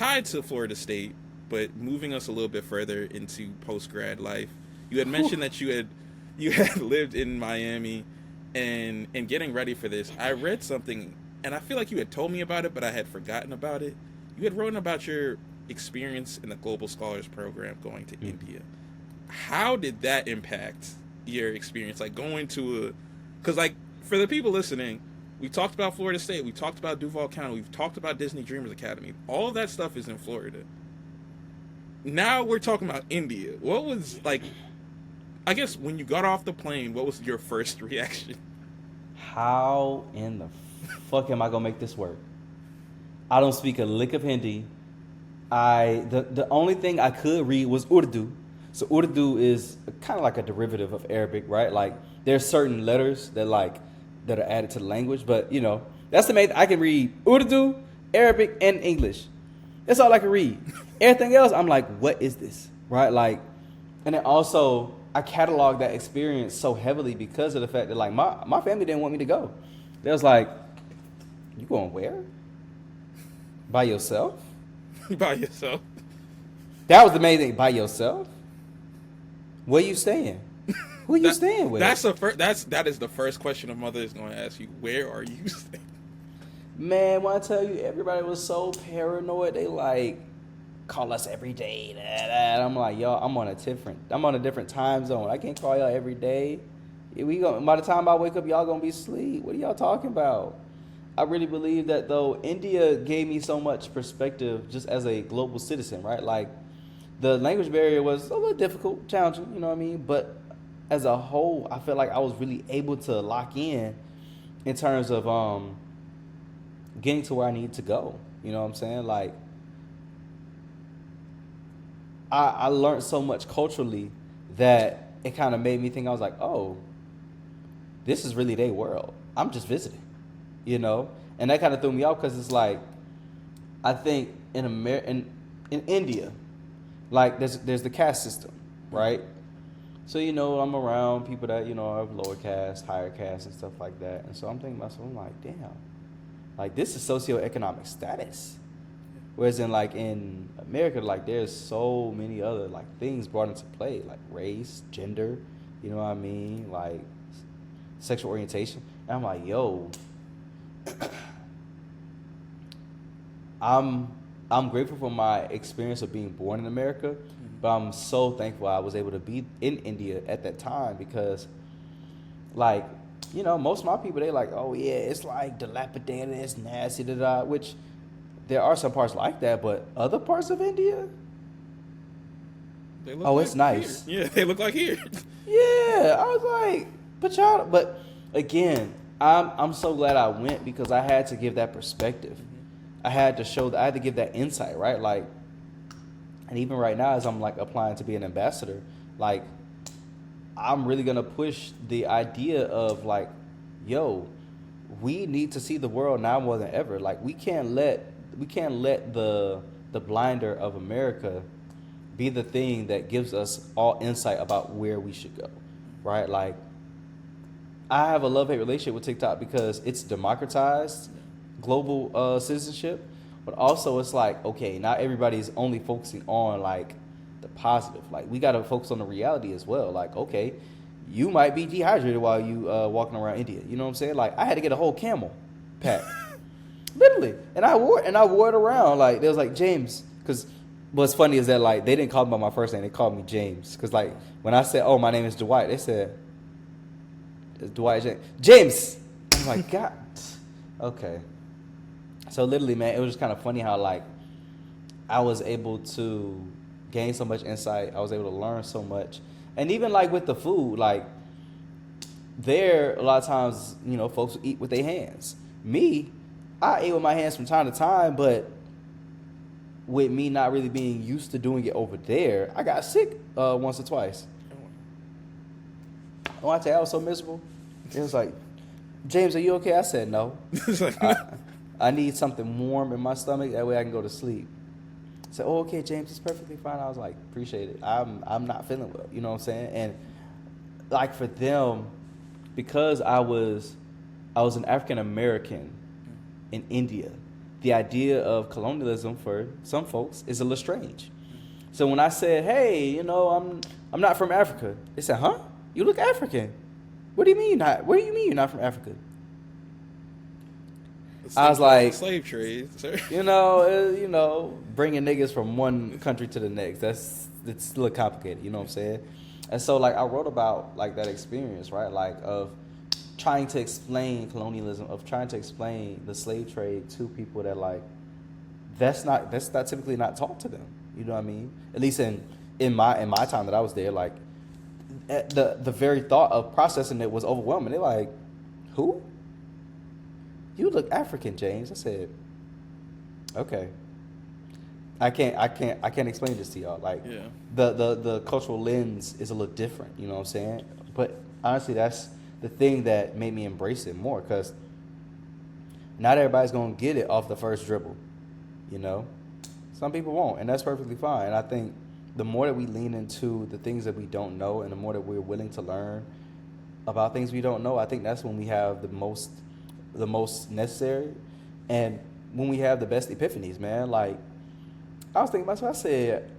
tied to Florida State, but moving us a little bit further into post grad life. You had mentioned that you had lived in Miami, and getting ready for this, I read something, and I feel like you had told me about it, but I had forgotten about it. You had written about your experience in the Global Scholars Program going to India. How did that impact your experience? Like going to because like for the people listening, we talked about Florida State, we talked about Duval County, we've talked about Disney Dreamers Academy. All of that stuff is in Florida. Now we're talking about India. What was like? I guess when you got off the plane, what was your first reaction? How in the fuck am I gonna make this work? I don't speak a lick of Hindi. The only thing I could read was Urdu. So Urdu is kind of like a derivative of Arabic, right? Like there's certain letters that are added to the language, but that's the main. I can read Urdu, Arabic, and English. That's all I can read. Everything else, I'm like, what is this, right? Like, and then also I cataloged that experience so heavily because of the fact that like my family didn't want me to go. They was like, you going where? By yourself? By yourself. That was the main thing. By yourself? Where you staying? Who you staying with? That is the first question a mother is going to ask you. Where are you staying? Man, when I tell you, everybody was so paranoid. They like call us every day. I'm like, y'all, I'm on a different time zone. I can't call y'all every day. By the time I wake up, y'all gonna be asleep. What are y'all talking about? I really believe that though India gave me so much perspective just as a global citizen, right? Like the language barrier was a little difficult, challenging, you know what I mean? But as a whole, I feel like I was really able to lock in terms of getting to where I need to go. You know what I'm saying? Like I learned so much culturally that it kind of made me think, I was like, oh, this is really their world. I'm just visiting, and that kind of threw me off because it's like, I think in India, like there's the caste system, right? So I'm around people that have lower caste, higher caste, and stuff like that, and so I'm thinking about, I'm like, damn, like this is socioeconomic status. Whereas in America, like there's so many other like things brought into play, like race, gender, you know what I mean, like sexual orientation. And I'm like, yo, I'm grateful for my experience of being born in America, but I'm so thankful I was able to be in India at that time because, like, most of my people, they like, oh yeah, it's like dilapidated, it's nasty, which. There are some parts like that, but other parts of India, it's nice. Here. Yeah, they look like here. Yeah, I was like, but again, I'm so glad I went because I had to give that perspective. I had to give that insight, right? Like, and even right now, as I'm like applying to be an ambassador, like, I'm really gonna push the idea of like, yo, we need to see the world now more than ever. Like, we can't let the blinder of America be the thing that gives us all insight about where we should go, right? Like, I have a love-hate relationship with TikTok because it's democratized global citizenship, but also it's like, okay, not everybody's only focusing on like the positive. Like, we got to focus on the reality as well. Like, okay, you might be dehydrated while you walking around India. You know what I'm saying? Like, I had to get a whole camel pack. Literally, and I wore it around. Like, they was like, James, because what's funny is that like they didn't call me by my first name, they called me James. Because like when I said, oh, my name is Dwight, they said, it's Dwight James. I'm like, God, okay. So literally, man, it was just kind of funny how like I was able to gain so much insight. I was able to learn so much, and even like with the food, like there a lot of times folks eat with their hands. Me, I ate with my hands from time to time, but with me not really being used to doing it over there, I got sick once or twice. Oh, I tell you, I was so miserable. It was like, James, are you okay? I said no. I need something warm in my stomach. That way I can go to sleep. I said, oh, okay, James, it's perfectly fine. I was like, appreciate it. I'm not feeling well. You know what I'm saying? And like for them, because I was an African American in India, the idea of colonialism for some folks is a little strange. So when I said, hey, you know, I'm not from Africa, they said, huh? You look African. What do you mean you're not? What do you mean you're not from Africa? I was like, slave trade, sir. You know, bringing niggas from one country to the next. It's a little complicated. You know what I'm saying? And so, like, I wrote about like that experience, right? Like of trying to explain colonialism, of trying to explain the slave trade to people that like that's not typically not taught to them. You know what I mean? At least in my time that I was there, like the very thought of processing it was overwhelming. They're like, who? You look African, James. I said, okay. I can't explain this to y'all. Like, yeah. the cultural lens is a little different. You know what I'm saying? But honestly, that's the thing that made me embrace it more, because not everybody's gonna get it off the first dribble. You know, some people won't, and that's perfectly fine. And I think the more that we lean into the things that we don't know, and the more that we're willing to learn about things we don't know, I think that's when we have the most necessary, and when we have the best epiphanies, man. Like, I was thinking about myself, I said,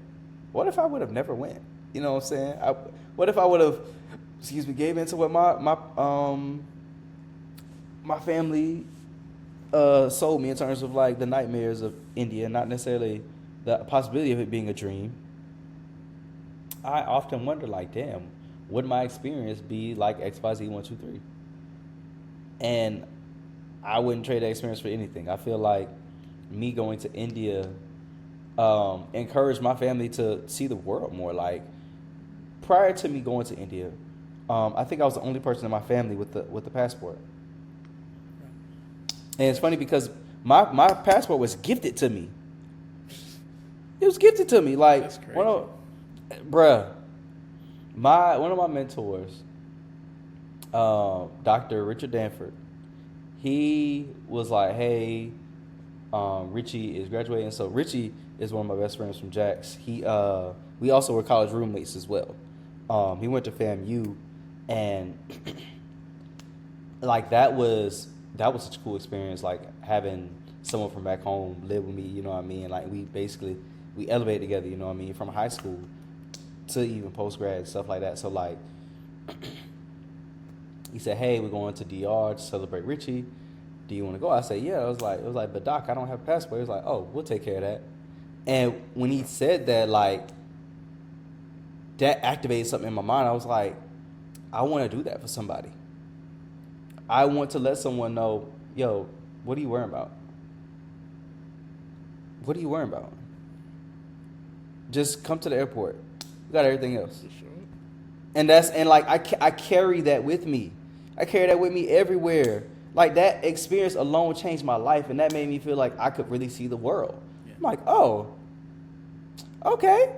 what if I would have never went? You know what I'm saying? What if I would have, gave into what my family sold me in terms of like the nightmares of India, not necessarily the possibility of it being a dream. I often wonder, like, damn, would my experience be like XYZ 1, 2, 3? And I wouldn't trade that experience for anything. I feel like me going to India encouraged my family to see the world more. Like, prior to me going to India, I think I was the only person in my family with the passport. And it's funny because my passport was gifted to me. It was gifted to me. Like, that's crazy. One of my mentors, Dr. Richard Danford, he was like, hey, Richie is graduating. So Richie is one of my best friends from Jax. We also were college roommates as well. He went to FAMU, and like that was such a cool experience. Like having someone from back home live with me, you know what I mean? Like we elevated together, you know what I mean, from high school to even post grad, stuff like that. So like, he said, hey, we're going to DR to celebrate Richie. Do you want to go? I said, yeah. It was like, but Doc, I don't have a passport. He was like, oh, we'll take care of that. And when he said that, like, that activated something in my mind. I was like, I want to do that for somebody. I want to let someone know, yo, what are you worrying about? What are you worrying about? Just come to the airport. We got everything else. Sure. And I carry that with me. I carry that with me everywhere. Like, that experience alone changed my life, and that made me feel like I could really see the world. Yeah. I'm like, oh, okay.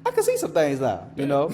I can see some things now, you know?